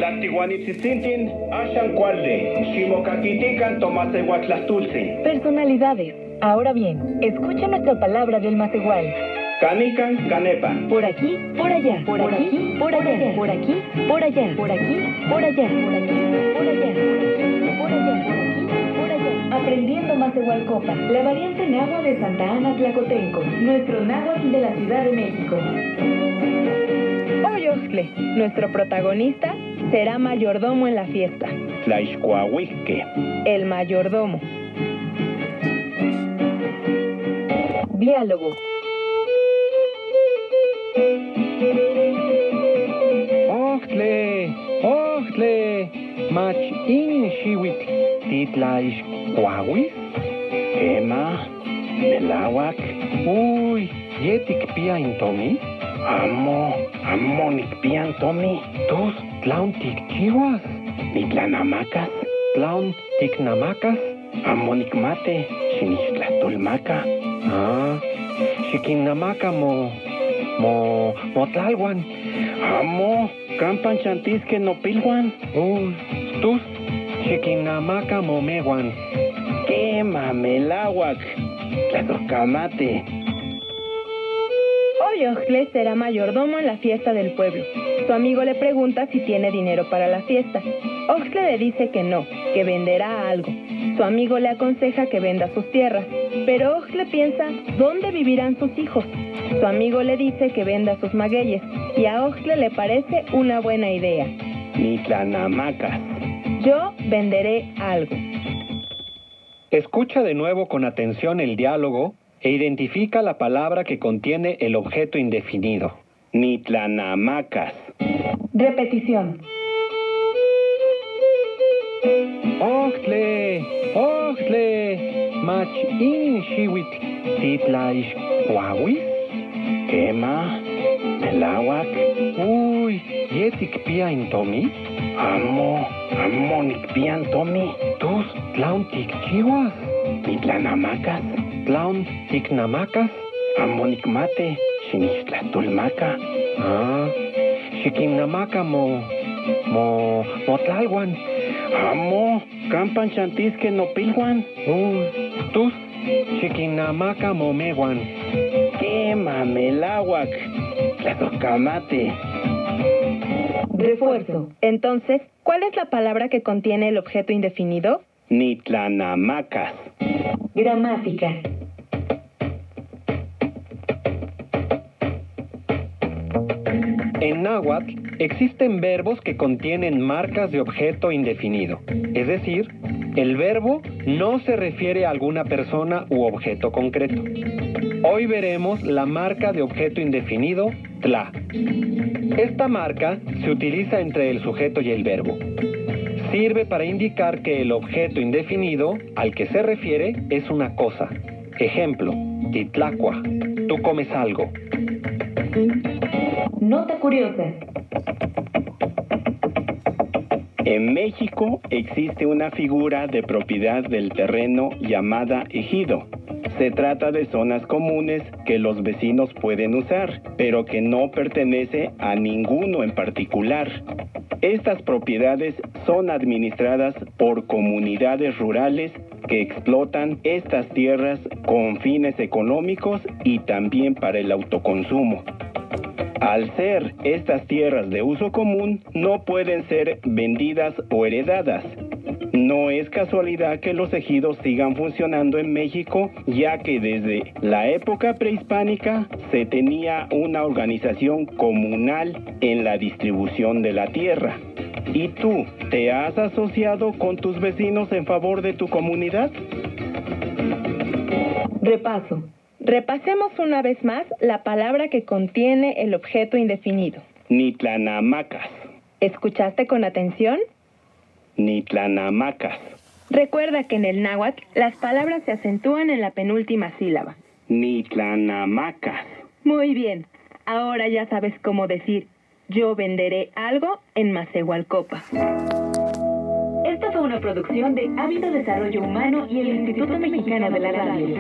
Tlactihuanitzitzintin, Ashan Cualde, Ximocakitican Tomasehuatlastulce. Personalidades. Ahora bien, escucha nuestra palabra del Macehual. Canican, Canepa. Por aquí, por allá, por aquí, por allá, por aquí, por allá, por aquí, por allá, por aquí, por allá, por allá, por aquí, por allá. Aprendiendo Macehualcopa, la variante náhuatl de Santa Ana Tlacotenco, nuestro náhuatl de la Ciudad de México. Hoy Oxtle, nuestro protagonista, será mayordomo en la fiesta. Tlaixcoahuisque. El mayordomo. Diálogo. Oxtle, Oxtle, mach in xihuitl, titlaixcoahuis, Ema, Melawak. uy, yetic pia intomi, Amo nicpian Tomi. tus tlaun ticchihuas, Nitlanamacas. tlaun ticnamacas, Amo nicmate. Xinixtlatulmaca. xiquinnamaca mo tlalhuan, Amo, Campan Chantisque Nopilhuan. uy, tus xiquinnamaca mo mehuan, Quema, Melawak. Tlatocamate. Hoy Oxtle será mayordomo en la fiesta del pueblo. Su amigo le pregunta si tiene dinero para la fiesta. Oxtle le dice que no, que venderá algo. Su amigo le aconseja que venda sus tierras, pero Oxtle piensa dónde vivirán sus hijos. Su amigo le dice que venda sus magueyes, y a Oxtle le parece una buena idea. Nitlanamacas. Yo venderé algo. Escucha de nuevo con atención el diálogo e identifica la palabra que contiene el objeto indefinido. Nitlanamacas. Repetición. Oxtle, Oxtle, mach in xihuitl, titlaixcoahuis, Quema, Melawak. uy, yetic pia intomi, Amo nicpian Tomi. tus tlaun ticchihuas, Nitlanamacas. tlaun ticnamacas, Amo nicmate. Xinixtlatulmaca. xiquinnamaca mo tlalhuan, Amo, Campan Chantisque Nopilhuan. uy, tus xiquinnamaca mo mehuan, Quema, Melawak. Tlatocamate. Refuerzo. Entonces, ¿cuál es la palabra que contiene el objeto indefinido? Nitlanamacas. Gramática. En náhuatl existen verbos que contienen marcas de objeto indefinido. Es decir, el verbo no se refiere a alguna persona u objeto concreto. Hoy veremos la marca de objeto indefinido, tla. Esta marca se utiliza entre el sujeto y el verbo. Sirve para indicar que el objeto indefinido al que se refiere es una cosa. Ejemplo, titlacua, tú comes algo. Nota curiosa. En México existe una figura de propiedad del terreno llamada ejido. Se trata de zonas comunes que los vecinos pueden usar, pero que no pertenece a ninguno en particular. Estas propiedades son administradas por comunidades rurales que explotan estas tierras con fines económicos y también para el autoconsumo. Al ser estas tierras de uso común, no pueden ser vendidas o heredadas. No es casualidad que los ejidos sigan funcionando en México, ya que desde la época prehispánica se tenía una organización comunal en la distribución de la tierra. ¿Y tú, te has asociado con tus vecinos en favor de tu comunidad? Repaso. Repasemos una vez más la palabra que contiene el objeto indefinido. Nitlanamacas. ¿Escuchaste con atención? Nitlanamacas. Recuerda que en el náhuatl las palabras se acentúan en la penúltima sílaba. Nitlanamacas. Muy bien. Ahora ya sabes cómo decir yo venderé algo en Macehualcopa. Esta fue una producción de Hábito Desarrollo Humano y el Instituto Mexicano de la Radio.